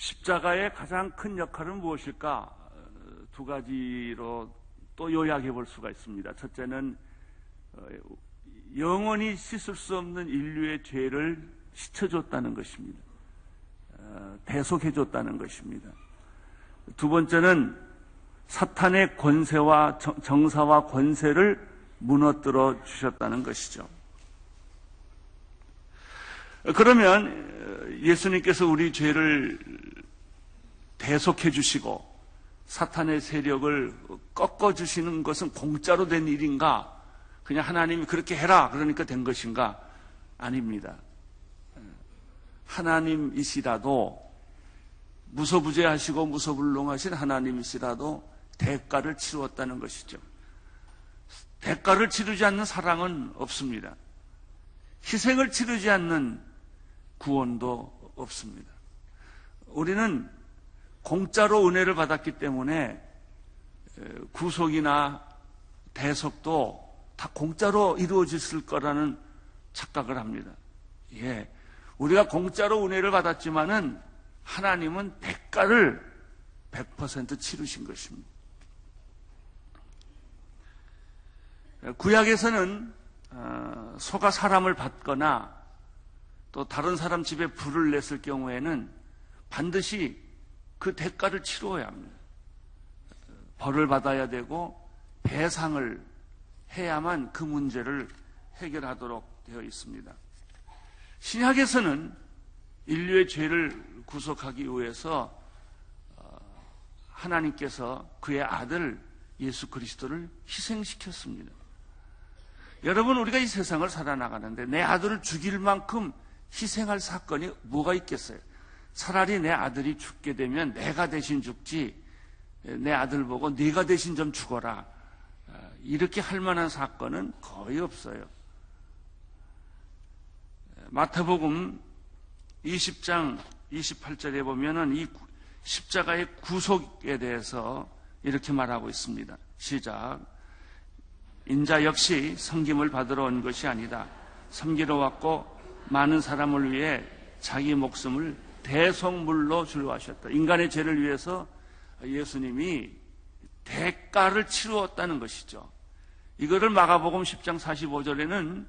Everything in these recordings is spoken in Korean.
십자가의 가장 큰 역할은 무엇일까? 두 가지로 또 요약해 볼 수가 있습니다. 첫째는 영원히 씻을 수 없는 인류의 죄를 씻어줬다는 것입니다. 대속해줬다는 것입니다. 두 번째는 사탄의 권세와 정사와 권세를 무너뜨려 주셨다는 것이죠. 그러면 예수님께서 우리 죄를 대속해 주시고 사탄의 세력을 꺾어주시는 것은 공짜로 된 일인가? 그냥 하나님이 그렇게 해라 그러니까 된 것인가? 아닙니다. 하나님이시라도, 무소부재하시고 무소불능하신 하나님이시라도 대가를 치루었다는 것이죠. 대가를 치르지 않는 사랑은 없습니다. 희생을 치르지 않는 구원도 없습니다. 우리는 공짜로 은혜를 받았기 때문에 구속이나 대속도 다 공짜로 이루어졌을 거라는 착각을 합니다. 예, 우리가 공짜로 은혜를 받았지만은 하나님은 대가를 100% 치르신 것입니다. 구약에서는 소가 사람을 받거나 또 다른 사람 집에 불을 냈을 경우에는 반드시 그 대가를 치루어야 합니다. 벌을 받아야 되고 배상을 해야만 그 문제를 해결하도록 되어 있습니다. 신약에서는 인류의 죄를 구속하기 위해서 하나님께서 그의 아들 예수 그리스도를 희생시켰습니다. 여러분, 우리가 이 세상을 살아나가는데 내 아들을 죽일 만큼 희생할 사건이 뭐가 있겠어요? 차라리 내 아들이 죽게 되면 내가 대신 죽지, 내 아들 보고 네가 대신 좀 죽어라, 이렇게 할 만한 사건은 거의 없어요. 마태복음 20장 28절에 보면은 이 십자가의 구속에 대해서 이렇게 말하고 있습니다. 시작. 인자 역시 섬김을 받으러 온 것이 아니다. 섬기러 왔고 많은 사람을 위해 자기 목숨을 대속물로 주려 하셨다. 인간의 죄를 위해서 예수님이 대가를 치루었다는 것이죠. 이거를 마가복음 10장 45절에는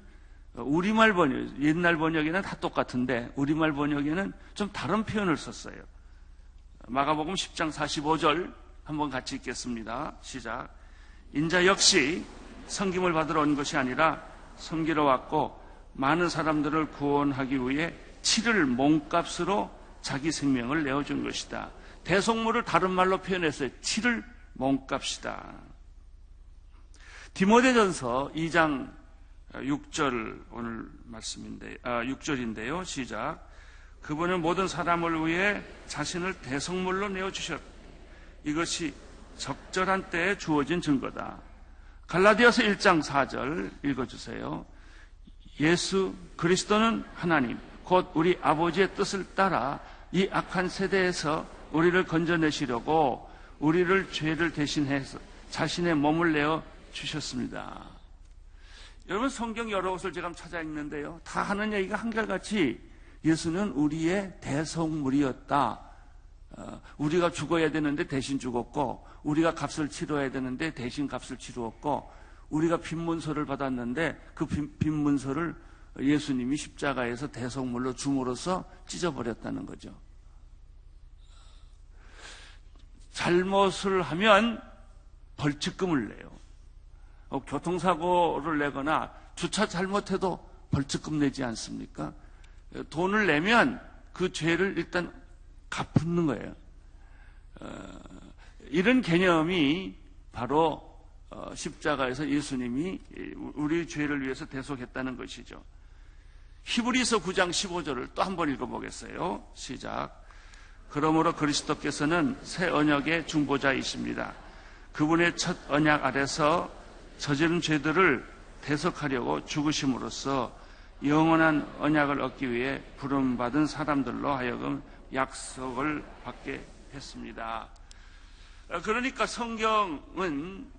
우리말 번역, 옛날 번역에는 다 똑같은데 우리말 번역에는 좀 다른 표현을 썼어요. 마가복음 10장 45절 한번 같이 읽겠습니다. 시작. 인자 역시 섬김을 받으러 온 것이 아니라 섬기러 왔고 많은 사람들을 구원하기 위해 치를 몸값으로 자기 생명을 내어준 것이다. 대속물을 다른 말로 표현했어요. 치를 몸값이다. 디모데전서 2장 6절 오늘 말씀인데 6절인데요. 시작. 그분은 모든 사람을 위해 자신을 대속물로 내어주셨다. 이것이 적절한 때에 주어진 증거다. 갈라디아서 1장 4절 읽어주세요. 예수 그리스도는 하나님 곧 우리 아버지의 뜻을 따라 이 악한 세대에서 우리를 건져내시려고 우리를 죄를 대신해서 자신의 몸을 내어 주셨습니다. 여러분, 성경 여러 곳을 제가 찾아 읽는데요, 다 하는 얘기가 한결같이 예수는 우리의 대속물이었다. 우리가 죽어야 되는데 대신 죽었고, 우리가 값을 치러야 되는데 대신 값을 치루었고, 우리가 빈문서를 받았는데 그 빈문서를 예수님이 십자가에서 대속물로 줌으로써 찢어버렸다는 거죠. 잘못을 하면 벌칙금을 내요. 교통사고를 내거나 주차 잘못해도 벌칙금 내지 않습니까? 돈을 내면 그 죄를 일단 갚는 거예요. 이런 개념이 바로 십자가에서 예수님이 우리 죄를 위해서 대속했다는 것이죠. 히브리서 9장 15절을 또 한번 읽어보겠어요. 시작. 그러므로 그리스도께서는 새 언약의 중보자이십니다. 그분의 첫 언약 아래서 저지른 죄들을 대속하려고 죽으심으로써 영원한 언약을 얻기 위해 부름받은 사람들로 하여금 약속을 받게 했습니다. 그러니까 성경은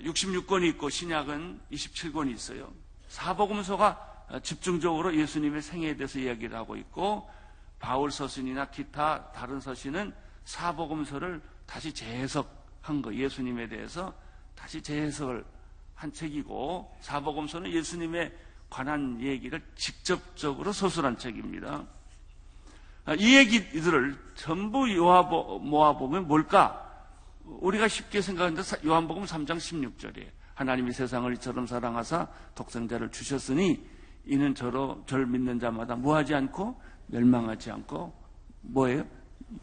66권이 있고 신약은 27권이 있어요. 사복음서가 집중적으로 예수님의 생애에 대해서 이야기를 하고 있고, 바울 서신이나 기타 다른 서신은 사복음서를 다시 재해석한 거, 예수님에 대해서 다시 재해석을 한 책이고, 사복음서는 예수님에 관한 얘기를 직접적으로 서술한 책입니다. 이 얘기들을 전부 모아보면 뭘까? 우리가 쉽게 생각하는데 요한복음 3장 16절이에요. 하나님이 세상을 이처럼 사랑하사 독생자를 주셨으니 이는 저를 믿는 자마다 뭐하지 않고 멸망하지 않고 뭐예요?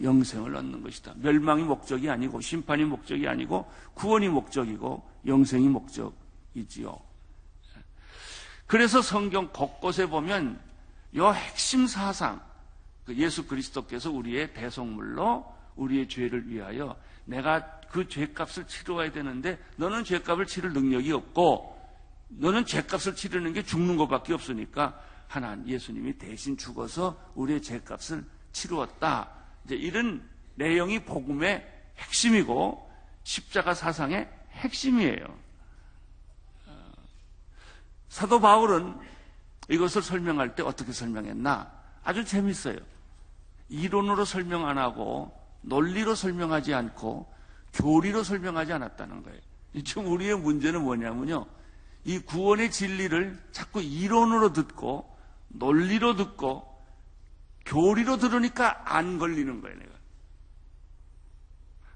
영생을 얻는 것이다. 멸망이 목적이 아니고 심판이 목적이 아니고 구원이 목적이고 영생이 목적이지요. 그래서 성경 곳곳에 보면 이 핵심 사상, 예수 그리스도께서 우리의 대속물로 우리의 죄를 위하여 내가 그 죄값을 치러야 되는데 너는 죄값을 치를 능력이 없고 너는 죄값을 치르는 게 죽는 것밖에 없으니까 하나님 예수님이 대신 죽어서 우리의 죄값을 치루었다. 이제 이런 내용이 복음의 핵심이고 십자가 사상의 핵심이에요. 사도 바울은 이것을 설명할 때 어떻게 설명했나? 아주 재밌어요. 이론으로 설명 안 하고 논리로 설명하지 않고 교리로 설명하지 않았다는 거예요. 지금 우리의 문제는 뭐냐면요, 이 구원의 진리를 자꾸 이론으로 듣고 논리로 듣고 교리로 들으니까 안 걸리는 거예요.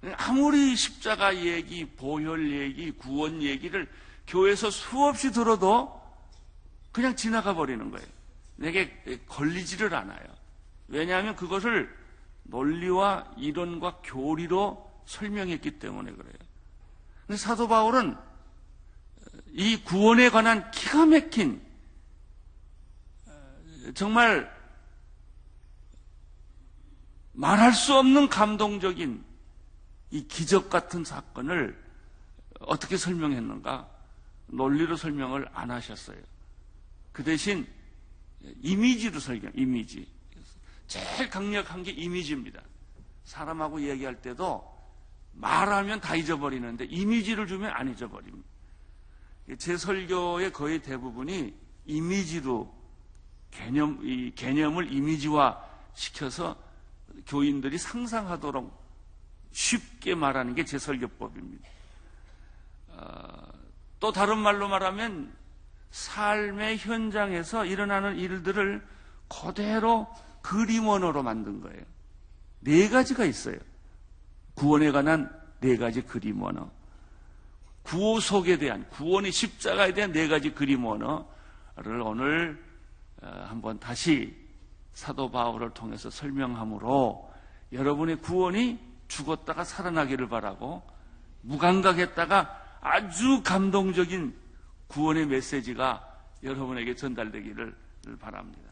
내가 아무리 십자가 얘기, 보혈 얘기, 구원 얘기를 교회에서 수없이 들어도 그냥 지나가 버리는 거예요. 내게 걸리지를 않아요. 왜냐하면 그것을 논리와 이론과 교리로 설명했기 때문에 그래요. 근데 사도 바울은 이 구원에 관한 기가 막힌 정말 말할 수 없는 감동적인 이 기적 같은 사건을 어떻게 설명했는가? 논리로 설명을 안 하셨어요. 그 대신 이미지로 설명, 이미지. 제일 강력한 게 이미지입니다. 사람하고 얘기할 때도 말하면 다 잊어버리는데 이미지를 주면 안 잊어버립니다. 제 설교의 거의 대부분이 이미지로 개념을 이미지화 시켜서 교인들이 상상하도록 쉽게 말하는 게 제 설교법입니다. 또 다른 말로 말하면 삶의 현장에서 일어나는 일들을 그대로 그림 언어로 만든 거예요. 4가지가 있어요. 구원에 관한 4가지 그림 언어. 구속에 대한, 구원의 십자가에 대한 4가지 그림 언어를 오늘 한번 다시 사도 바울을 통해서 설명함으로 여러분의 구원이 죽었다가 살아나기를 바라고 무감각했다가 아주 감동적인 구원의 메시지가 여러분에게 전달되기를 바랍니다.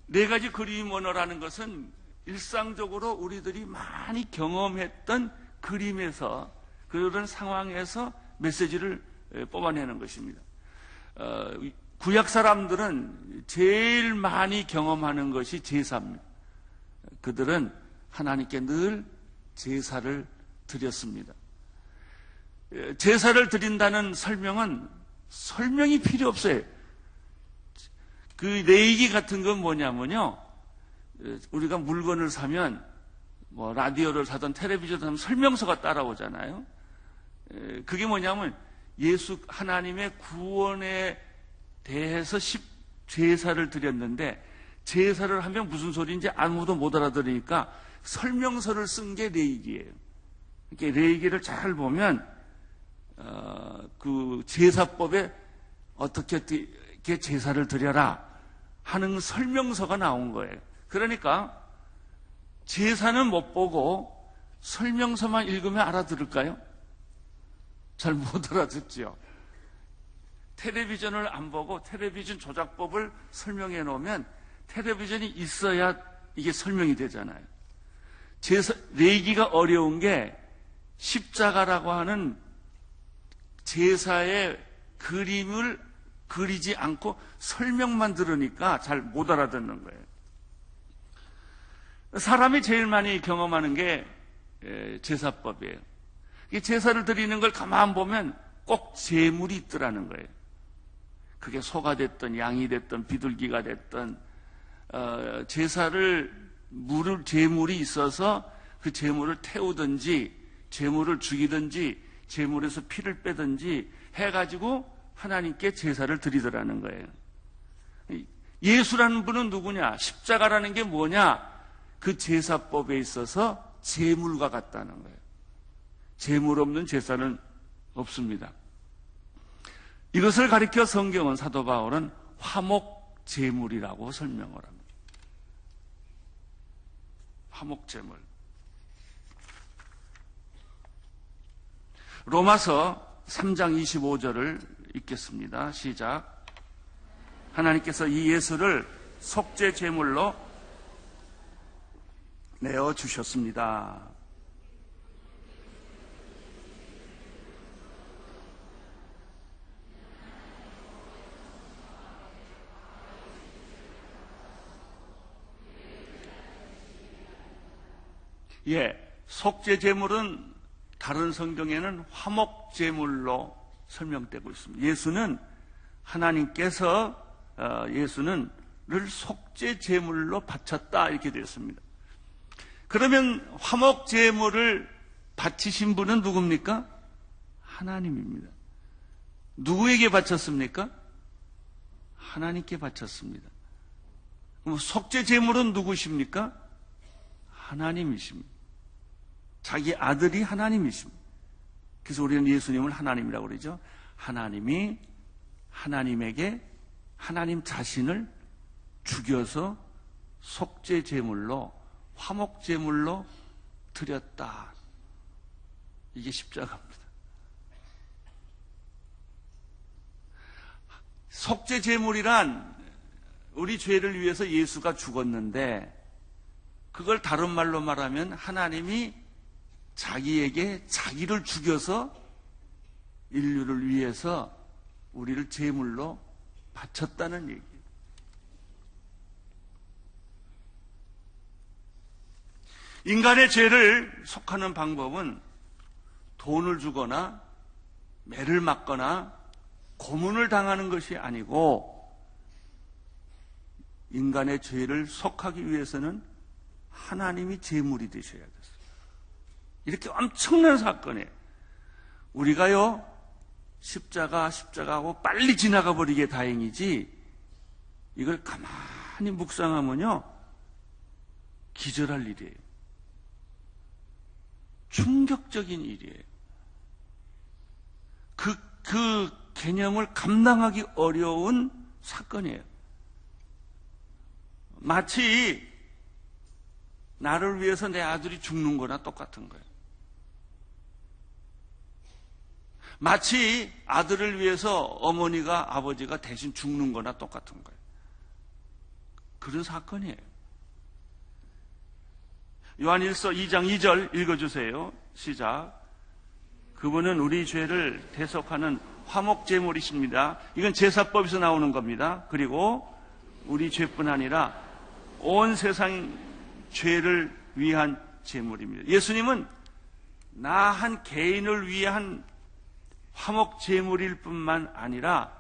4가지 그림 언어라는 것은 일상적으로 우리들이 많이 경험했던 그림에서 그런 상황에서 메시지를 뽑아내는 것입니다. 구약 사람들은 제일 많이 경험하는 것이 제사입니다. 그들은 하나님께 늘 제사를 드렸습니다. 제사를 드린다는 설명이 필요 없어요. 그 레이기 같은 건 뭐냐면요, 우리가 물건을 사면 뭐 라디오를 사든 텔레비전을 사면 설명서가 따라오잖아요. 그게 뭐냐면 하나님의 구원에 대해서 제사를 드렸는데 제사를 하면 무슨 소리인지 아무도 못 알아들으니까 설명서를 쓴 게 레이기예요. 이렇게 레이기를 잘 보면 그 제사법에 어떻게 제사를 드려라 하는 설명서가 나온 거예요. 그러니까 제사는 못 보고 설명서만 읽으면 알아들을까요? 잘 못 알아듣죠. 텔레비전을 안 보고 텔레비전 조작법을 설명해 놓으면 텔레비전이 있어야 이게 설명이 되잖아요. 레이기가 어려운 게 십자가라고 하는 제사의 그림을 그리지 않고 설명만 들으니까 잘 못 알아듣는 거예요. 사람이 제일 많이 경험하는 게 제사법이에요. 제사를 드리는 걸 가만 보면 꼭 제물이 있더라는 거예요. 그게 소가 됐든 양이 됐든 비둘기가 됐든 제물이 있어서 그 제물을 태우든지 제물을 죽이든지 제물에서 피를 빼든지 해가지고 하나님께 제사를 드리더라는 거예요. 예수라는 분은 누구냐? 십자가라는 게 뭐냐? 그 제사법에 있어서 제물과 같다는 거예요. 제물 없는 제사는 없습니다. 이것을 가리켜 성경은, 사도 바울은 화목 제물이라고 설명을 합니다. 화목 제물. 로마서 3장 25절을 읽겠습니다. 시작. 하나님께서 이 예수를 속죄 제물로 내어 주셨습니다. 속죄 제물은 다른 성경에는 화목 제물로 설명되고 있습니다. 예수는 하나님께서 예수는 속죄 제물로 바쳤다 이렇게 되어 있습니다. 그러면 화목 제물을 바치신 분은 누굽니까? 하나님입니다. 누구에게 바쳤습니까? 하나님께 바쳤습니다. 그럼 속죄 제물은 누구십니까? 하나님이십니다. 자기 아들이 하나님이십니다. 그래서 우리는 예수님을 하나님이라고 그러죠. 하나님이 하나님에게 하나님 자신을 죽여서 속죄 제물로, 화목 제물로 드렸다. 이게 십자가입니다. 속죄 제물이란 우리 죄를 위해서 예수가 죽었는데, 그걸 다른 말로 말하면 하나님이 자기에게 자기를 죽여서 인류를 위해서 우리를 제물로 바쳤다는 얘기예요. 인간의 죄를 속하는 방법은 돈을 주거나 매를 맞거나 고문을 당하는 것이 아니고, 인간의 죄를 속하기 위해서는 하나님이 제물이 되셔야 됐어요. 이렇게 엄청난 사건이에요. 우리가요, 십자가하고 빨리 지나가 버리게 다행이지, 이걸 가만히 묵상하면요, 기절할 일이에요. 충격적인 일이에요. 그 개념을 감당하기 어려운 사건이에요. 마치 나를 위해서 내 아들이 죽는 거나 똑같은 거예요. 마치 아들을 위해서 어머니가, 아버지가 대신 죽는 거나 똑같은 거예요. 그런 사건이에요. 요한일서 2장 2절 읽어주세요. 시작. 그분은 우리 죄를 대속하는 화목제물이십니다. 이건 제사법에서 나오는 겁니다. 그리고 우리 죄뿐 아니라 온 세상 죄를 위한 제물입니다. 예수님은 나 한 개인을 위한 화목제물일 뿐만 아니라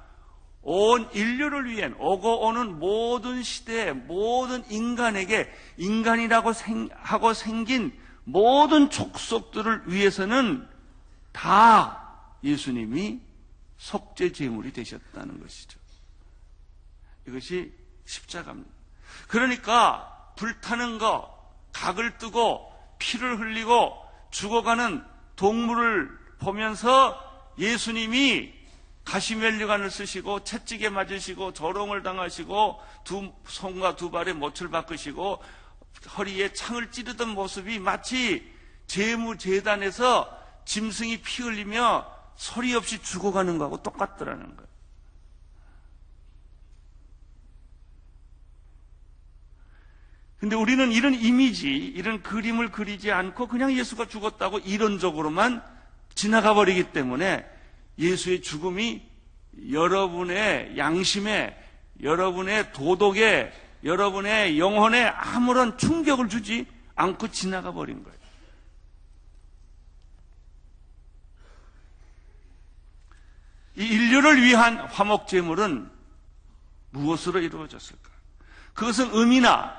온 인류를 위한, 오고 오는 모든 시대의 모든 인간에게, 인간이라고 하고 생긴 모든 족속들을 위해서는 다 예수님이 속죄제물이 되셨다는 것이죠. 이것이 십자가입니다. 그러니까 불타는 거, 각을 뜨고 피를 흘리고 죽어가는 동물을 보면서 예수님이 가시면류관을 쓰시고 채찍에 맞으시고 조롱을 당하시고 두 손과 두 발에 못을 박으시고 허리에 창을 찌르던 모습이 마치 제무제단에서 짐승이 피 흘리며 소리 없이 죽어가는 거하고 똑같더라는 거예요. 근데 우리는 이런 이미지, 이런 그림을 그리지 않고 그냥 예수가 죽었다고 이론적으로만 지나가 버리기 때문에 예수의 죽음이 여러분의 양심에, 여러분의 도덕에, 여러분의 영혼에 아무런 충격을 주지 않고 지나가 버린 거예요. 이 인류를 위한 화목제물은 무엇으로 이루어졌을까? 그것은 금이나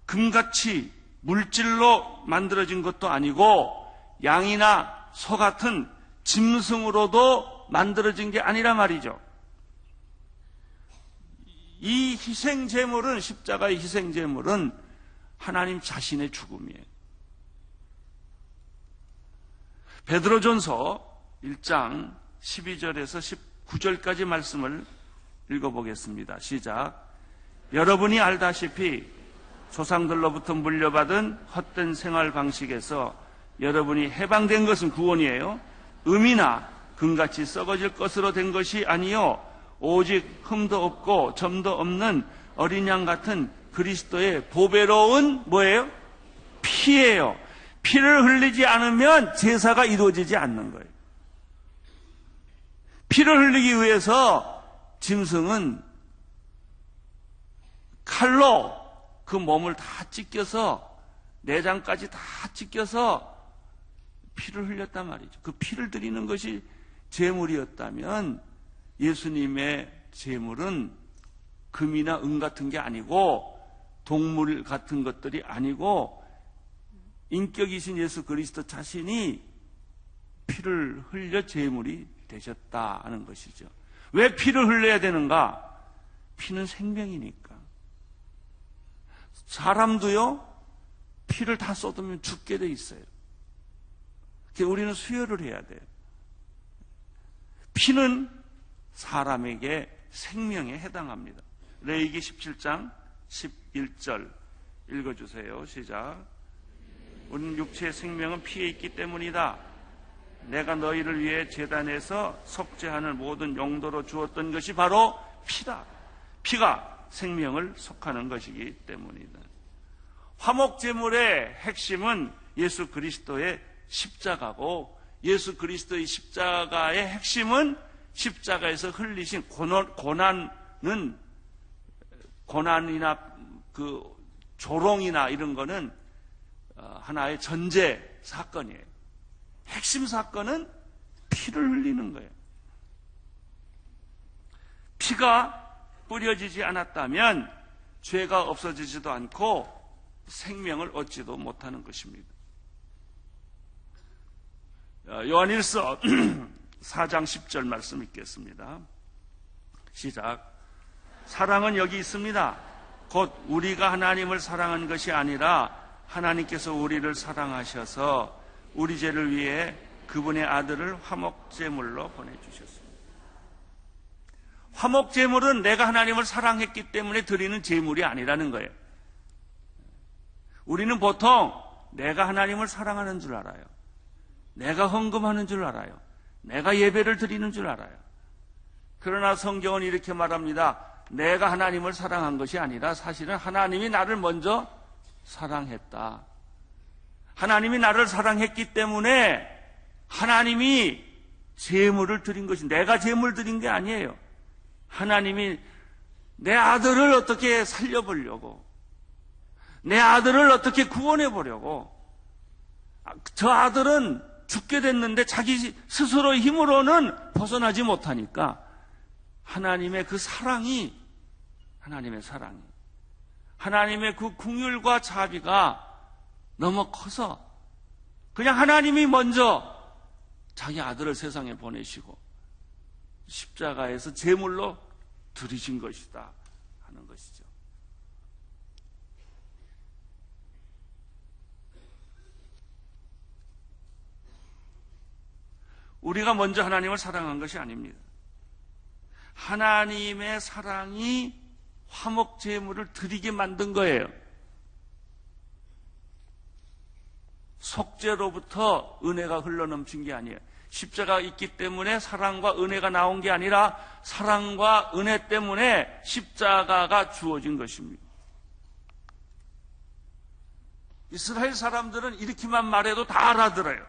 금같이 물질로 만들어진 것도 아니고 양이나 소 같은 짐승으로도 만들어진 게 아니라 말이죠. 이 희생제물은, 십자가의 희생제물은 하나님 자신의 죽음이에요. 베드로전서 1장 12절에서 19절까지 말씀을 읽어보겠습니다. 시작. 여러분이 알다시피 조상들로부터 물려받은 헛된 생활 방식에서 여러분이 해방된 것은 구원이에요. 금이나 금같이 썩어질 것으로 된 것이 아니요 오직 흠도 없고 점도 없는 어린 양 같은 그리스도의 보배로운 뭐예요? 피예요. 피를 흘리지 않으면 제사가 이루어지지 않는 거예요. 피를 흘리기 위해서 짐승은 칼로 그 몸을 다 찢겨서 내장까지 다 찢겨서 피를 흘렸단 말이죠. 그 피를 드리는 것이 제물이었다면 예수님의 제물은 금이나 은 같은 게 아니고 동물 같은 것들이 아니고 인격이신 예수 그리스도 자신이 피를 흘려 제물이 되셨다는 것이죠. 왜 피를 흘려야 되는가? 피는 생명이니까. 사람도요, 피를 다 쏟으면 죽게 돼 있어요. 그래서 우리는 수혈을 해야 돼요. 피는 사람에게 생명에 해당합니다. 레위기 17장 11절 읽어주세요. 시작. 우리는 육체의 생명은 피에 있기 때문이다. 내가 너희를 위해 제단에서 속죄하는 모든 용도로 주었던 것이 바로 피다. 피가 생명을 속하는 것이기 때문이다. 화목제물의 핵심은 예수 그리스도의 십자가고 예수 그리스도의 십자가의 핵심은 십자가에서 흘리신 고난이나 그 조롱이나 이런 거는 하나의 전제 사건이에요. 핵심 사건은 피를 흘리는 거예요. 피가 뿌려지지 않았다면 죄가 없어지지도 않고 생명을 얻지도 못하는 것입니다. 요한일서 4장 10절 말씀 읽겠습니다. 시작. 사랑은 여기 있습니다. 곧 우리가 하나님을 사랑한 것이 아니라 하나님께서 우리를 사랑하셔서 우리 죄를 위해 그분의 아들을 화목제물로 보내주셨습니다. 화목제물은 내가 하나님을 사랑했기 때문에 드리는 제물이 아니라는 거예요. 우리는 보통 내가 하나님을 사랑하는 줄 알아요. 내가 헌금하는 줄 알아요. 내가 예배를 드리는 줄 알아요. 그러나 성경은 이렇게 말합니다. 내가 하나님을 사랑한 것이 아니라 사실은 하나님이 나를 먼저 사랑했다. 하나님이 나를 사랑했기 때문에 하나님이 제물을 드린 것이 내가 제물 드린 게 아니에요. 하나님이 내 아들을 어떻게 살려보려고, 내 아들을 어떻게 구원해 보려고, 저 아들은 죽게 됐는데 자기 스스로의 힘으로는 벗어나지 못하니까 하나님의 그 사랑이, 하나님의 그 긍휼과 자비가 너무 커서 그냥 하나님이 먼저 자기 아들을 세상에 보내시고 십자가에서 제물로 드리신 것이다 하는 것이죠. 우리가 먼저 하나님을 사랑한 것이 아닙니다. 하나님의 사랑이 화목제물을 드리게 만든 거예요. 속죄로부터 은혜가 흘러넘친 게 아니에요. 십자가가 있기 때문에 사랑과 은혜가 나온 게 아니라 사랑과 은혜 때문에 십자가가 주어진 것입니다. 이스라엘 사람들은 이렇게만 말해도 다 알아들어요.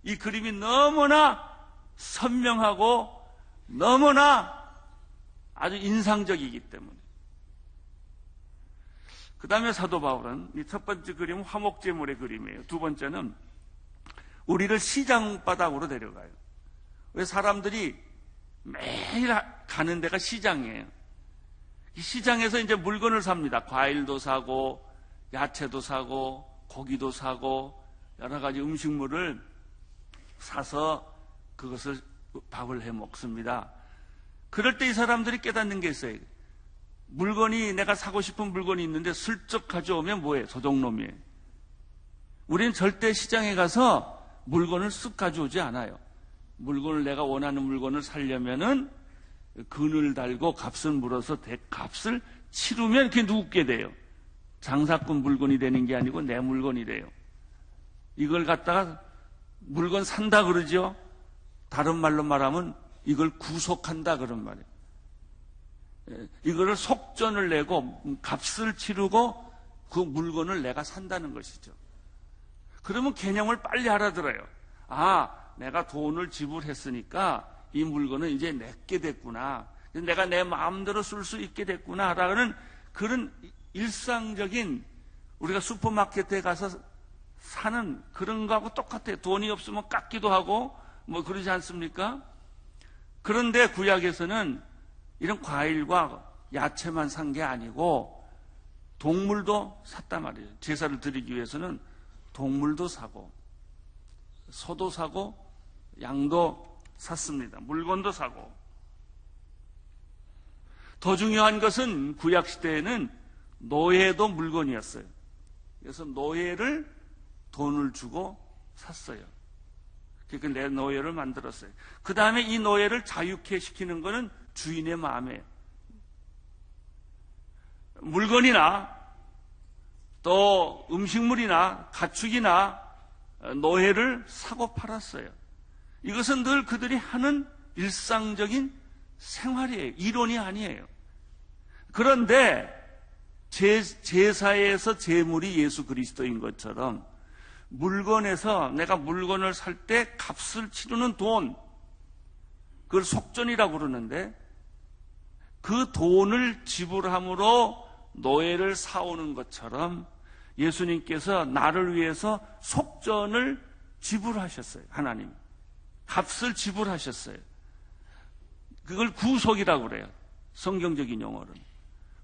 이 그림이 너무나 선명하고 너무나 아주 인상적이기 때문에. 그 다음에 사도 바울은 이 첫 번째 그림은 화목제물의 그림이에요. 두 번째는 우리를 시장바닥으로 데려가요. 왜 사람들이 매일 가는 데가 시장이에요. 이 시장에서 이제 물건을 삽니다. 과일도 사고, 야채도 사고, 고기도 사고, 여러 가지 음식물을 사서 그것을 밥을 해 먹습니다. 그럴 때 이 사람들이 깨닫는 게 있어요. 내가 사고 싶은 물건이 있는데 슬쩍 가져오면 뭐예요? 도둑놈이에요. 우리는 절대 시장에 가서 물건을 쓱 가져오지 않아요. 내가 원하는 물건을 사려면은 근을 달고 값을 물어서 값을 치르면 그게 누구게 돼요? 장사꾼 물건이 되는 게 아니고 내 물건이 돼요. 이걸 갖다가 물건 산다 그러죠? 다른 말로 말하면 이걸 구속한다 그런 말이에요. 이거를 속전을 내고 값을 치르고 그 물건을 내가 산다는 것이죠. 그러면 개념을 빨리 알아들어요. 내가 돈을 지불했으니까 이 물건은 이제 내게 됐구나. 내가 내 마음대로 쓸 수 있게 됐구나. 라는 그런 일상적인 우리가 슈퍼마켓에 가서 사는 그런 거하고 똑같아요. 돈이 없으면 깎기도 하고 그러지 않습니까? 그런데 구약에서는 이런 과일과 야채만 산 게 아니고 동물도 샀단 말이에요. 제사를 드리기 위해서는 동물도 사고 소도 사고 양도 샀습니다. 물건도 사고. 더 중요한 것은 구약시대에는 노예도 물건이었어요. 그래서 노예를 돈을 주고 샀어요. 그러니까 내 노예를 만들었어요. 그 다음에 이 노예를 자유케 시키는 것은 주인의 마음이에요. 물건이나 또 음식물이나 가축이나 노예를 사고 팔았어요. 이것은 늘 그들이 하는 일상적인 생활이에요. 이론이 아니에요. 그런데 제사에서 제물이 예수 그리스도인 것처럼 물건에서 내가 물건을 살 때 값을 치르는 돈, 그걸 속전이라고 그러는데 그 돈을 지불함으로 노예를 사오는 것처럼 예수님께서 나를 위해서 속전을 지불하셨어요. 하나님. 값을 지불하셨어요. 그걸 구속이라고 그래요. 성경적인 용어로는.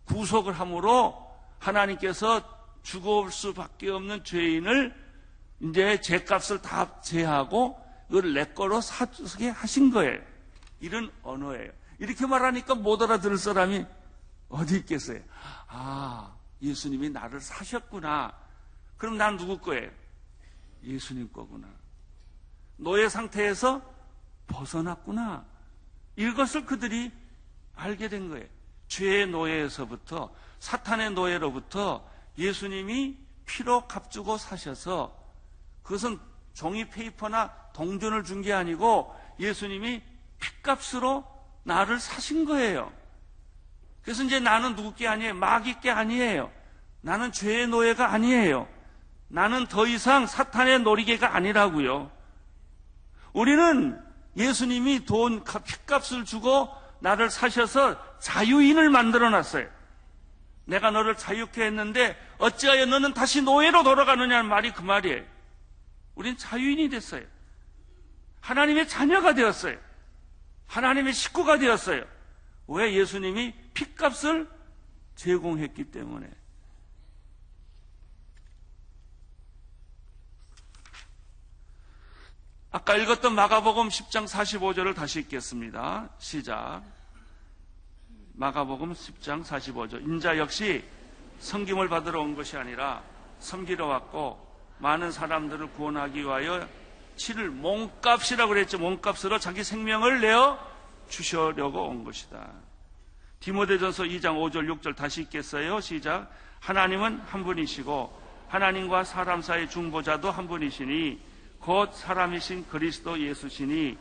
구속을 함으로 하나님께서 죽을 수밖에 없는 죄인을 이제 죄값을 다 제하고 그걸 내 거로 사게 하신 거예요. 이런 언어예요. 이렇게 말하니까 못 알아들을 사람이 어디 있겠어요? 예수님이 나를 사셨구나. 그럼 난 누구 거예요? 예수님 거구나. 노예 상태에서 벗어났구나. 이것을 그들이 알게 된 거예요. 죄의 노예에서부터 사탄의 노예로부터 예수님이 피로 값주고 사셔서 그것은 종이 페이퍼나 동전을 준 게 아니고 예수님이 핏값으로 나를 사신 거예요. 그래서 이제 나는 누구 게 아니에요. 마귀 게 아니에요. 나는 죄의 노예가 아니에요. 나는 더 이상 사탄의 놀이개가 아니라고요. 우리는 예수님이 핏값을 주고 나를 사셔서 자유인을 만들어놨어요. 내가 너를 자유케 했는데 어찌하여 너는 다시 노예로 돌아가느냐는 말이 그 말이에요. 우린 자유인이 됐어요. 하나님의 자녀가 되었어요. 하나님의 식구가 되었어요. 왜? 예수님이 핏값을 제공했기 때문에. 아까 읽었던 마가복음 10장 45절을 다시 읽겠습니다. 시작. 마가복음 10장 45절. 인자 역시 섬김을 받으러 온 것이 아니라 섬기러 왔고 많은 사람들을 구원하기 위하여 치를 몸값이라고 그랬죠. 몸값으로 자기 생명을 내어 주시려고 온 것이다. 디모데전서 2장 5절 6절 다시 읽겠어요. 시작. 하나님은 한 분이시고 하나님과 사람 사이 중보자도 한 분이시니 곧 사람이신 그리스도 예수시니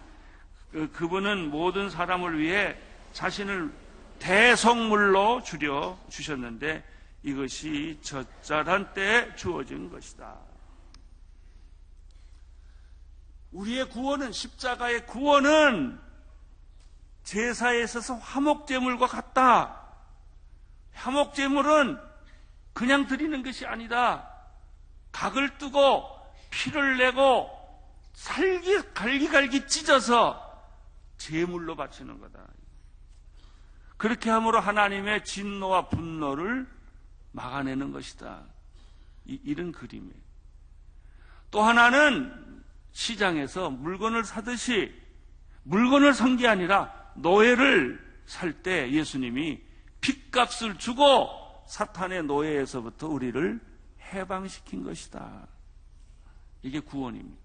그분은 모든 사람을 위해 자신을 대속물로 주려 주셨는데 이것이 적절한 때에 주어진 것이다. 우리의 구원은, 십자가의 구원은 제사에 있어서 화목제물과 같다. 화목제물은 그냥 드리는 것이 아니다. 각을 뜨고 피를 내고 갈기갈기 찢어서 제물로 바치는 거다. 그렇게 함으로 하나님의 진노와 분노를 막아내는 것이다. 이런 그림이에요. 또 하나는 시장에서 물건을 사듯이 물건을 산 게 아니라 노예를 살 때 예수님이 핏값을 주고 사탄의 노예에서부터 우리를 해방시킨 것이다. 이게 구원입니다.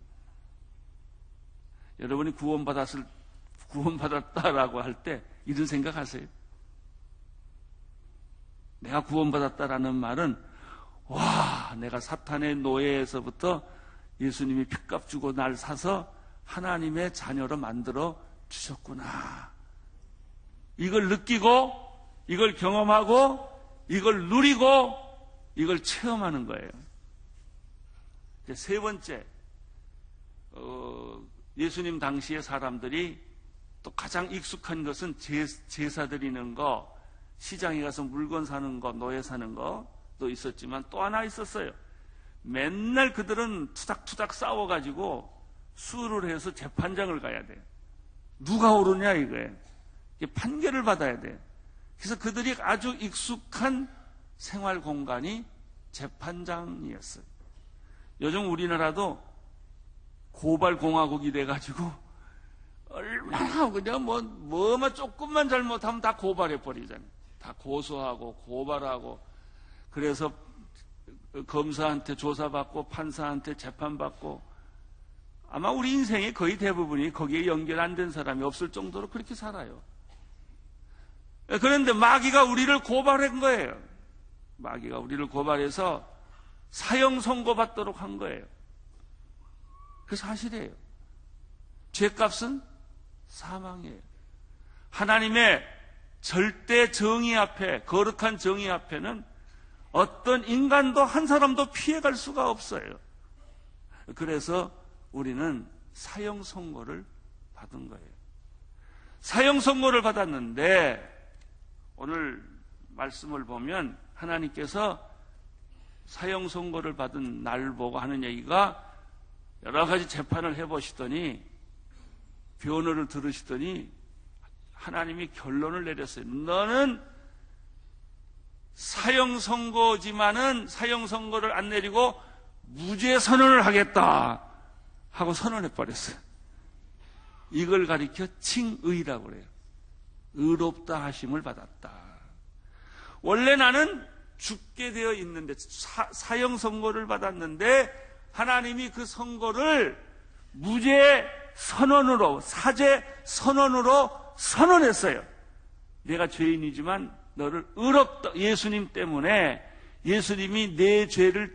여러분이 구원받았다라고 할 때 이런 생각하세요? 내가 구원받았다라는 말은 와, 내가 사탄의 노예에서부터 예수님이 핏값 주고 날 사서 하나님의 자녀로 만들어 주셨구나. 이걸 느끼고, 이걸 경험하고, 이걸 누리고, 이걸 체험하는 거예요. 이제 세 번째, 예수님 당시의 사람들이 또 가장 익숙한 것은 제사 드리는 거, 시장에 가서 물건 사는 거, 노예 사는 거도 있었지만 또 하나 있었어요. 맨날 그들은 투닥투닥 싸워가지고 수를 해서 재판장을 가야 돼요. 누가 옳으냐 이거예요. 판결을 받아야 돼요. 그래서 그들이 아주 익숙한 생활 공간이 재판장이었어요. 요즘 우리나라도 고발공화국이 돼가지고 얼마나 그냥 뭐만 조금만 잘못하면 다 고발해버리잖아요. 다 고소하고 고발하고. 그래서 검사한테 조사받고 판사한테 재판받고. 아마 우리 인생의 거의 대부분이 거기에 연결 안 된 사람이 없을 정도로 그렇게 살아요. 그런데 마귀가 우리를 고발한 거예요. 마귀가 우리를 고발해서 사형 선고받도록 한 거예요. 그 사실이에요. 죄값은 사망이에요. 하나님의 절대 정의 앞에, 거룩한 정의 앞에는 어떤 인간도 한 사람도 피해갈 수가 없어요. 그래서 우리는 사형 선고를 받은 거예요. 사형 선고를 받았는데 오늘 말씀을 보면 하나님께서 사형 선고를 받은 날 보고 하는 얘기가 여러 가지 재판을 해보시더니 변호를 들으시더니 하나님이 결론을 내렸어요. 너는 사형 선고지만은 사형 선고를 안 내리고 무죄 선언을 하겠다 하고 선언해 버렸어요. 이걸 가리켜 칭의라고 그래요. 의롭다 하심을 받았다. 원래 나는 죽게 되어 있는데 사형 선고를 받았는데 하나님이 그 선고를 무죄 선언으로, 사죄 선언으로 선언했어요. 내가 죄인이지만 너를 의롭다. 예수님 때문에 예수님이 내 죄를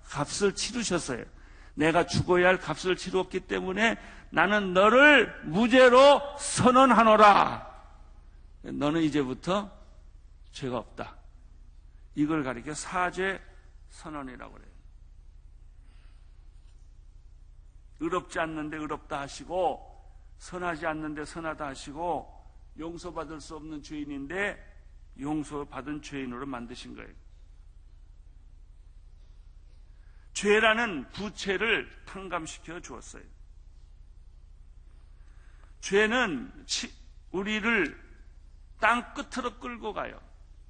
값을 치르셨어요. 내가 죽어야 할 값을 치루었기 때문에 나는 너를 무죄로 선언하노라. 너는 이제부터 죄가 없다. 이걸 가리켜 사죄 선언이라고 그래요. 의롭지 않는데 의롭다 하시고 선하지 않는데 선하다 하시고 용서받을 수 없는 죄인인데 용서받은 죄인으로 만드신 거예요. 죄라는 부채를 탕감시켜 주었어요. 죄는 우리를 땅 끝으로 끌고 가요.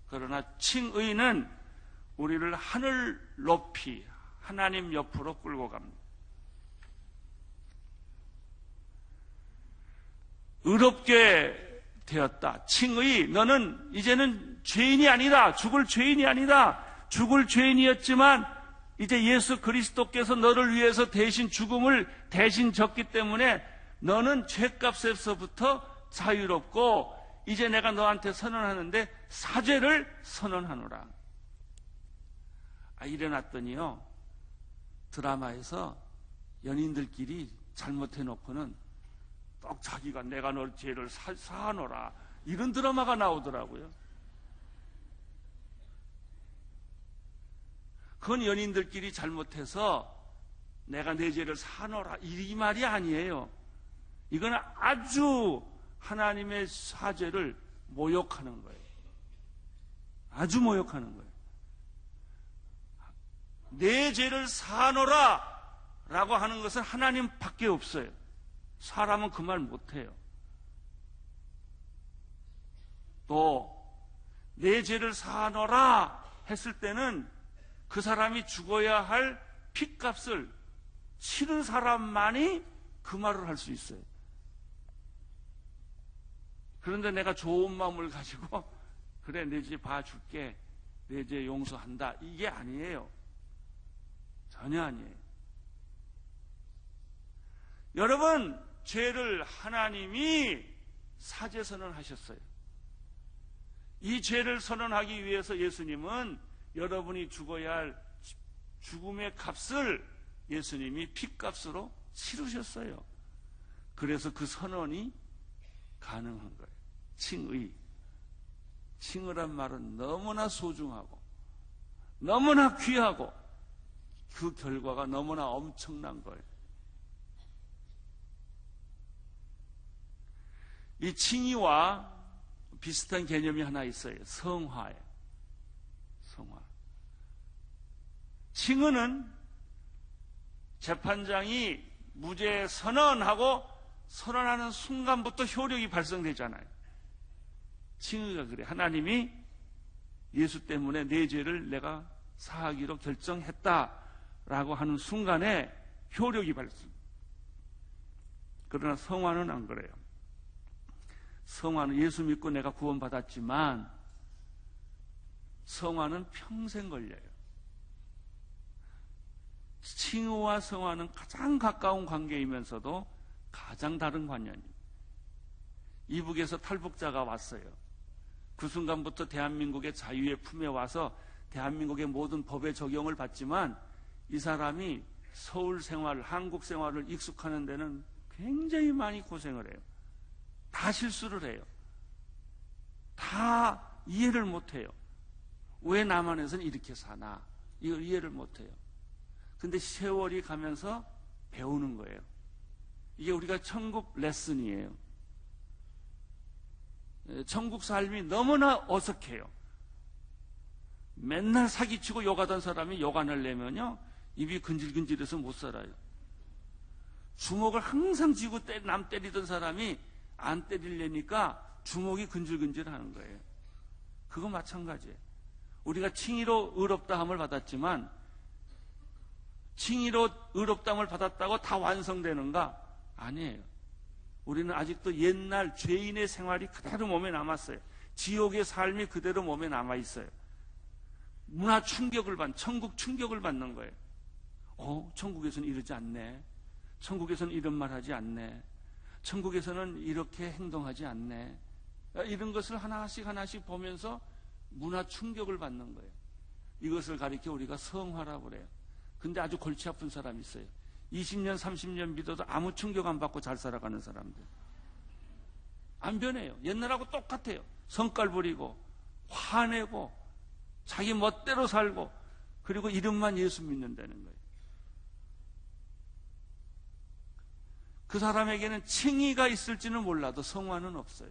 그러나 칭의는 우리를 하늘 높이 하나님 옆으로 끌고 갑니다. 의롭게 되었다. 칭의, 너는 이제는 죄인이 아니다. 죽을 죄인이 아니다. 죽을 죄인이었지만 이제 예수 그리스도께서 너를 위해서 대신 죽음을 대신 졌기 때문에 너는 죄값에서부터 자유롭고 이제 내가 너한테 선언하는데 사죄를 선언하노라. 일어났더니요, 드라마에서 연인들끼리 잘못해놓고는 딱 자기가 내가 너 죄를 사하노라 이런 드라마가 나오더라고요. 그건 연인들끼리 잘못해서 내가 내 죄를 사하노라 이 말이 아니에요. 이건 아주 하나님의 사죄를 모욕하는 거예요. 아주 모욕하는 거예요. 내 죄를 사하노라 라고 하는 것은 하나님밖에 없어요. 사람은 그 말 못해요. 또 내 죄를 사하노라 했을 때는 그 사람이 죽어야 할 핏값을 치른 사람만이 그 말을 할 수 있어요. 그런데 내가 좋은 마음을 가지고 그래 내 죄 봐줄게, 내 죄 용서한다, 이게 아니에요. 전혀 아니에요. 여러분, 죄를 하나님이 사죄 선언하셨어요. 이 죄를 선언하기 위해서 예수님은 여러분이 죽어야 할 죽음의 값을 예수님이 핏값으로 치르셨어요. 그래서 그 선언이 가능한 거예요. 칭의. 칭의란 말은 너무나 소중하고 너무나 귀하고 그 결과가 너무나 엄청난 거예요. 이 칭의와 비슷한 개념이 하나 있어요. 성화예요. 성화. 칭의는 재판장이 무죄 선언하고 선언하는 순간부터 효력이 발생되잖아요. 칭의가 그래. 하나님이 예수 때문에 내 죄를 내가 사하기로 결정했다라고 하는 순간에 효력이 발생. 그러나 성화는 안 그래요. 성화는 예수 믿고 내가 구원받았지만 성화는 평생 걸려요. 칭의와 성화는 가장 가까운 관계이면서도 가장 다른 관념입니다. 이북에서 탈북자가 왔어요. 그 순간부터 대한민국의 자유의 품에 와서 대한민국의 모든 법의 적용을 받지만 이 사람이 서울 생활, 한국 생활을 익숙하는 데는 굉장히 많이 고생을 해요. 다 실수를 해요. 다 이해를 못해요. 왜 남한에서는 이렇게 사나? 이걸 이해를 못해요. 근데 세월이 가면서 배우는 거예요. 이게 우리가 천국 레슨이에요. 천국 삶이 너무나 어색해요. 맨날 사기치고 욕하던 사람이 욕 안 하려면요, 입이 근질근질해서 못 살아요. 주먹을 항상 쥐고 남 때리던 사람이 안 때리려니까 주먹이 근질근질하는 거예요. 그거 마찬가지예요. 우리가 칭의로 의롭다함을 받았지만 칭의로 의롭다함을 받았다고 다 완성되는가? 아니에요. 우리는 아직도 옛날 죄인의 생활이 그대로 몸에 남았어요. 지옥의 삶이 그대로 몸에 남아있어요. 문화 충격을 천국 충격을 받는 거예요. 천국에서는 이러지 않네. 천국에서는 이런 말 하지 않네. 천국에서는 이렇게 행동하지 않네. 이런 것을 하나씩 하나씩 보면서 문화 충격을 받는 거예요. 이것을 가리켜 우리가 성화라고 그래요. 근데 아주 골치 아픈 사람이 있어요. 20년, 30년 믿어도 아무 충격 안 받고 잘 살아가는 사람들. 안 변해요. 옛날하고 똑같아요. 성깔 부리고 화내고 자기 멋대로 살고 그리고 이름만 예수 믿는다는 거예요. 그 사람에게는 칭의가 있을지는 몰라도 성화는 없어요.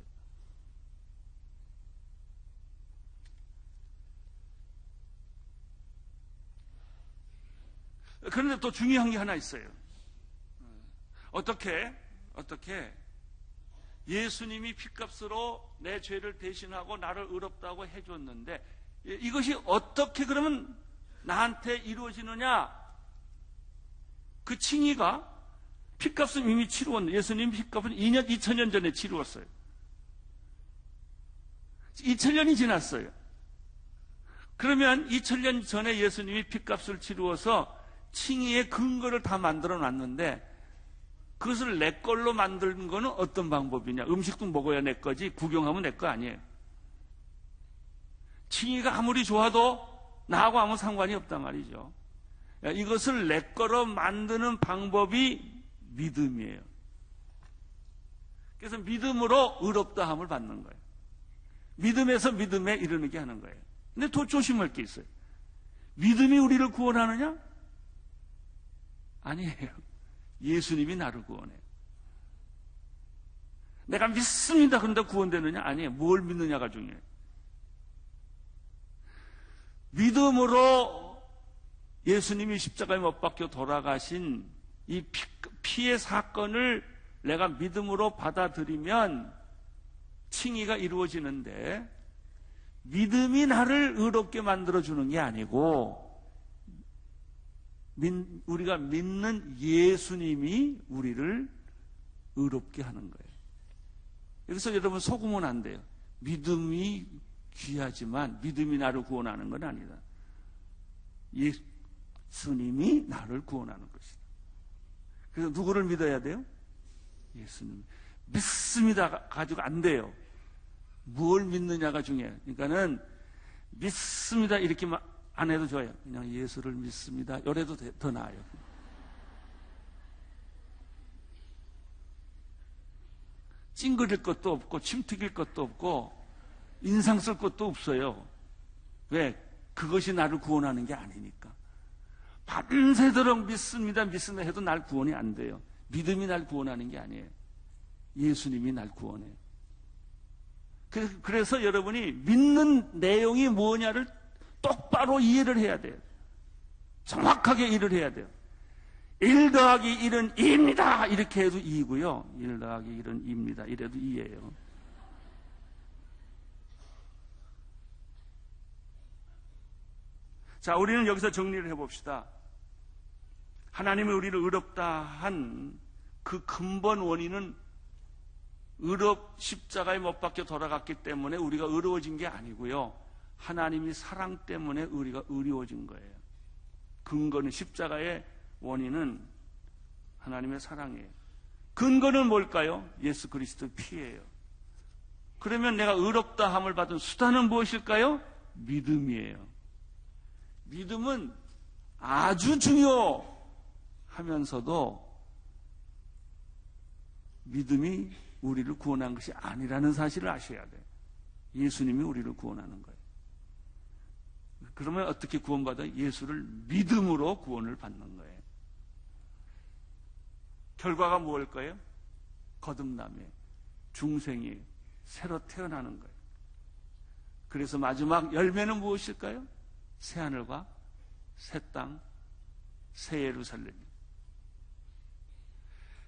그런데 또 중요한 게 하나 있어요. 어떻게 예수님이 핏값으로 내 죄를 대신하고 나를 의롭다고 해줬는데 이것이 어떻게 그러면 나한테 이루어지느냐? 그 칭의가 핏값은 이미 치루었는데 예수님 핏값은 2000년 전에 치루었어요. 2000년이 지났어요. 그러면 2000년 전에 예수님이 핏값을 치루어서 칭의의 근거를 다 만들어 놨는데 그것을 내 걸로 만드는 거는 어떤 방법이냐? 음식도 먹어야 내 거지 구경하면 내 거 아니에요. 칭의가 아무리 좋아도 나하고 아무 상관이 없단 말이죠. 이것을 내 거로 만드는 방법이 믿음이에요. 그래서 믿음으로 의롭다함을 받는 거예요. 믿음에서 믿음에 이르게 하는 거예요. 근데 더 조심할 게 있어요. 믿음이 우리를 구원하느냐? 아니에요. 예수님이 나를 구원해요. 내가 믿습니다. 그런데 구원되느냐? 아니에요. 뭘 믿느냐가 중요해요. 믿음으로 예수님이 십자가에 못 박혀 돌아가신 이 피의 사건을 내가 믿음으로 받아들이면 칭의가 이루어지는데 믿음이 나를 의롭게 만들어주는 게 아니고 우리가 믿는 예수님이 우리를 의롭게 하는 거예요. 여기서 여러분 속으면 안 돼요. 믿음이 귀하지만 믿음이 나를 구원하는 건 아니다. 예수님이 나를 구원하는 것이다. 그래서 누구를 믿어야 돼요? 예수님. 믿습니다 가지고 안 돼요. 뭘 믿느냐가 중요해요. 그러니까는 믿습니다 이렇게 안 해도 좋아요. 그냥 예수를 믿습니다. 이래도 더 나아요. 찡그릴 것도 없고 침 튀길 것도 없고 인상 쓸 것도 없어요. 왜? 그것이 나를 구원하는 게 아니니까. 밤새도록 믿습니다 믿습니다 해도 날 구원이 안 돼요. 믿음이 날 구원하는 게 아니에요. 예수님이 날 구원해요. 그래서 여러분이 믿는 내용이 뭐냐를 똑바로 이해를 해야 돼요. 정확하게 일을 해야 돼요. 1 더하기 1은 2입니다. 이렇게 해도 2고요. 1 더하기 1은 2입니다. 이래도 2예요. 자, 우리는 여기서 정리를 해봅시다. 하나님이 우리를 의롭다 한 그 근본 원인은 십자가에 못 박혀 돌아갔기 때문에 우리가 의로워진 게 아니고요. 하나님이 사랑 때문에 우리가 의로워진 거예요. 근거는 십자가의 원인은 하나님의 사랑이에요. 근거는 뭘까요? 예수 그리스도의 피예요. 그러면 내가 의롭다 함을 받은 수단은 무엇일까요? 믿음이에요. 믿음은 아주 중요하면서도 믿음이 우리를 구원한 것이 아니라는 사실을 아셔야 돼요. 예수님이 우리를 구원하는 거예요. 그러면 어떻게 구원받아요? 예수를 믿음으로 구원을 받는 거예요. 결과가 무엇일까요? 거듭남이에요. 중생이 새로 태어나는 거예요. 그래서 마지막 열매는 무엇일까요? 새하늘과 새 땅, 새 예루살렘.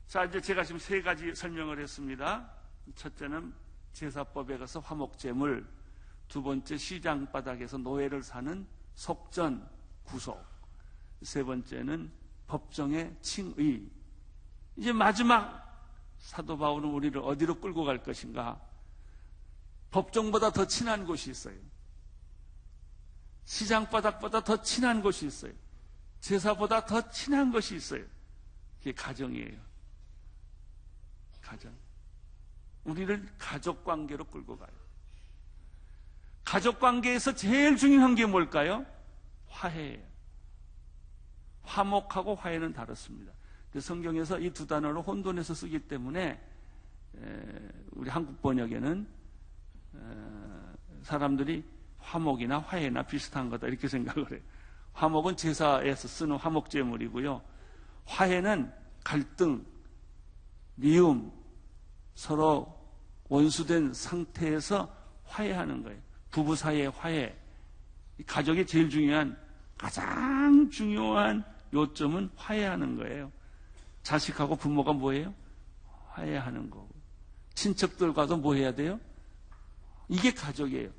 자, 이제 제가 지금 3가지 설명을 했습니다. 첫째는 제사법에 가서 화목제물, 두 번째 시장바닥에서 노예를 사는 속전, 구속, 세 번째는 법정의 칭의. 이제 마지막 사도 바울은 우리를 어디로 끌고 갈 것인가? 법정보다 더 친한 곳이 있어요. 시장바닥보다 더 친한 곳이 있어요. 제사보다 더 친한 것이 있어요. 그게 가정이에요. 가정. 우리를 가족관계로 끌고 가요. 가족관계에서 제일 중요한 게 뭘까요? 화해예요. 화목하고 화해는 다릅니다. 성경에서 이 두 단어를 혼돈해서 쓰기 때문에 우리 한국 번역에는 사람들이 화목이나 화해나 비슷한 거다 이렇게 생각을 해요. 화목은 제사에서 쓰는 화목제물이고요. 화해는 갈등, 미움, 서로 원수된 상태에서 화해하는 거예요. 부부 사이의 화해. 가족의 제일 중요한, 가장 중요한 요점은 화해하는 거예요. 자식하고 부모가 뭐예요? 화해하는 거고. 친척들과도 뭐 해야 돼요? 이게 가족이에요.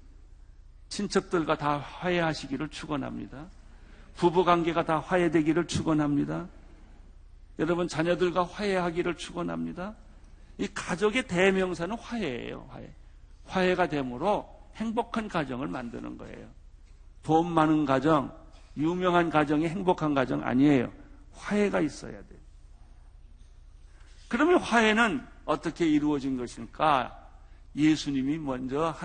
친척들과 다 화해하시기를 축원합니다. 부부관계가 다 화해되기를 축원합니다. 여러분 자녀들과 화해하기를 축원합니다. 이 가족의 대명사는 화해예요. 화해가 되므로 행복한 가정을 만드는 거예요. 돈 많은 가정, 유명한 가정이 행복한 가정 아니에요. 화해가 있어야 돼요. 그러면 화해는 어떻게 이루어진 것일까? 예수님이 먼저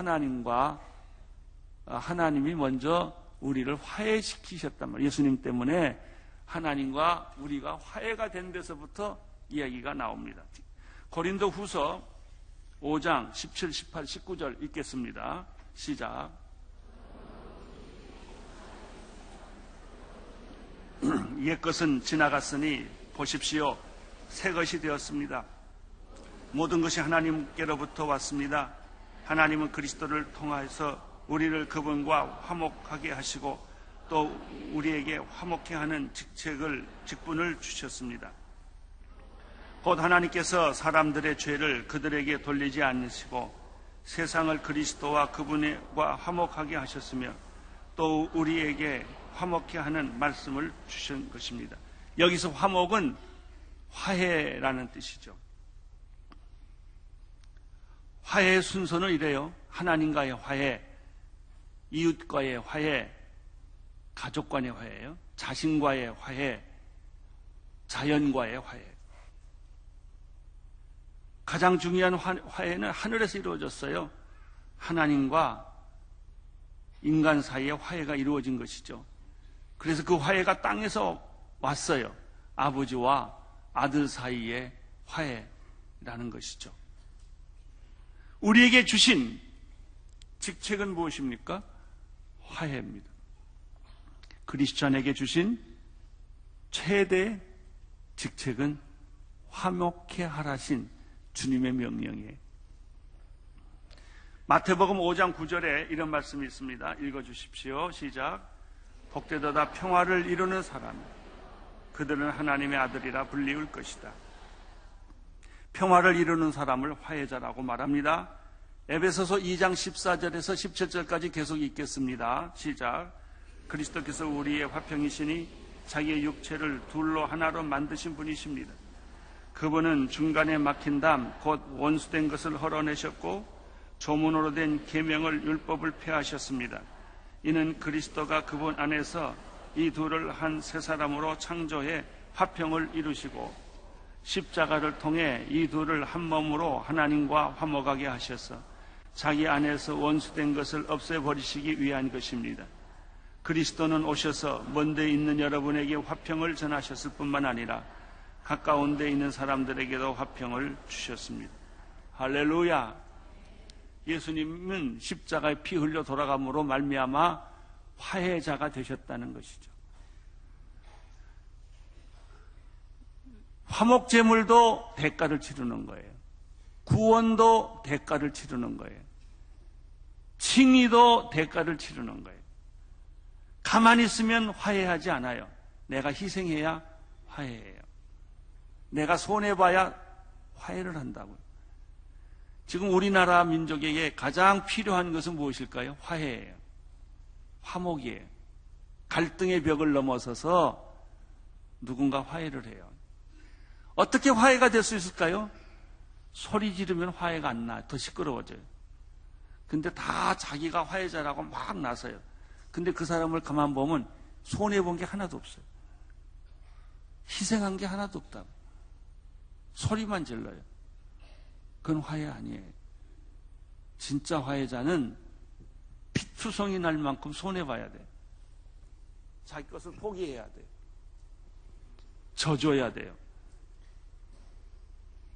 하나님이 먼저 우리를 화해시키셨단 말이에요. 예수님 때문에 하나님과 우리가 화해가 된 데서부터 이야기가 나옵니다. 고린도 후서 5장 17, 18, 19절 읽겠습니다. 시작. 옛것은 지나갔으니 보십시오. 새 것이 되었습니다. 모든 것이 하나님께로부터 왔습니다. 하나님은 그리스도를 통하여서 우리를 그분과 화목하게 하시고 또 우리에게 화목해 하는 직분을 주셨습니다. 곧 하나님께서 사람들의 죄를 그들에게 돌리지 않으시고 세상을 그리스도와 그분과 화목하게 하셨으며 또 우리에게 화목케 하는 말씀을 주신 것입니다. 여기서 화목은 화해라는 뜻이죠. 화해의 순서는 이래요. 하나님과의 화해, 이웃과의 화해, 가족 간의 화해예요. 자신과의 화해, 자연과의 화해. 가장 중요한 화해는 하늘에서 이루어졌어요. 하나님과 인간 사이의 화해가 이루어진 것이죠. 그래서 그 화해가 땅에서 왔어요. 아버지와 아들 사이의 화해라는 것이죠. 우리에게 주신 직책은 무엇입니까? 화해입니다. 그리스도인에게 주신 최대 직책은 화목케 하라신 주님의 명령이에요. 마태복음 5장 9절에 이런 말씀이 있습니다. 읽어주십시오. 시작. 복되도다 평화를 이루는 사람, 그들은 하나님의 아들이라 불리울 것이다. 평화를 이루는 사람을 화해자라고 말합니다. 에베소서 2장 14절에서 17절까지 계속 읽겠습니다. 시작. 그리스도께서 우리의 화평이시니 자기의 육체를 둘로 하나로 만드신 분이십니다. 그분은 중간에 막힌 담 곧 원수된 것을 헐어내셨고 조문으로 된 계명을 율법을 폐하셨습니다. 이는 그리스도가 그분 안에서 이 둘을 한 새 사람으로 창조해 화평을 이루시고 십자가를 통해 이 둘을 한 몸으로 하나님과 화목하게 하셔서 자기 안에서 원수된 것을 없애버리시기 위한 것입니다. 그리스도는 오셔서 먼 데 있는 여러분에게 화평을 전하셨을 뿐만 아니라 가까운 데 있는 사람들에게도 화평을 주셨습니다. 할렐루야. 예수님은 십자가에 피 흘려 돌아감으로 말미암아 화해자가 되셨다는 것이죠. 화목제물도 대가를 치르는 거예요. 구원도 대가를 치르는 거예요. 칭의도 대가를 치르는 거예요. 가만히 있으면 화해하지 않아요. 내가 희생해야 화해해요. 내가 손해봐야 화해를 한다고요. 지금 우리나라 민족에게 가장 필요한 것은 무엇일까요? 화해예요. 화목이에요. 갈등의 벽을 넘어서서 누군가 화해를 해요. 어떻게 화해가 될 수 있을까요? 소리 지르면 화해가 안 나요. 더 시끄러워져요. 근데 다 자기가 화해자라고 막 나서요. 근데 그 사람을 가만 보면 손해본 게 하나도 없어요. 희생한 게 하나도 없다고. 소리만 질러요. 그건 화해 아니에요. 진짜 화해자는 피투성이 날 만큼 손해봐야 돼요. 자기 것을 포기해야 돼요. 져줘야 돼요.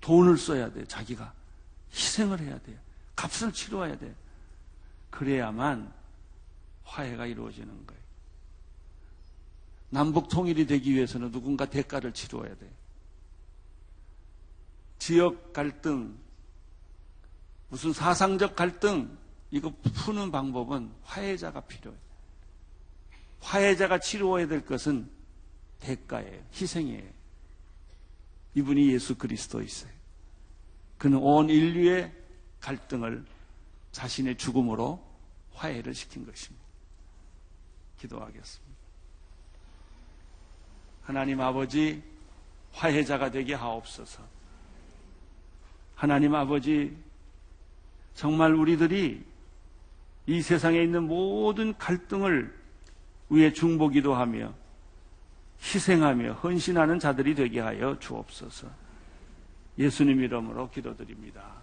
돈을 써야 돼요. 자기가 희생을 해야 돼요. 값을 치러야 돼요. 그래야만 화해가 이루어지는 거예요. 남북 통일이 되기 위해서는 누군가 대가를 치러야 돼요. 지역 갈등, 무슨 사상적 갈등, 이거 푸는 방법은 화해자가 필요해요. 화해자가 치루어야 될 것은 대가예요. 희생이에요. 이분이 예수 그리스도이세요. 그는 온 인류의 갈등을 자신의 죽음으로 화해를 시킨 것입니다. 기도하겠습니다. 하나님 아버지, 화해자가 되게 하옵소서. 하나님 아버지, 정말 우리들이 이 세상에 있는 모든 갈등을 위해 중보기도 하며 희생하며 헌신하는 자들이 되게 하여 주옵소서. 예수님 이름으로 기도드립니다.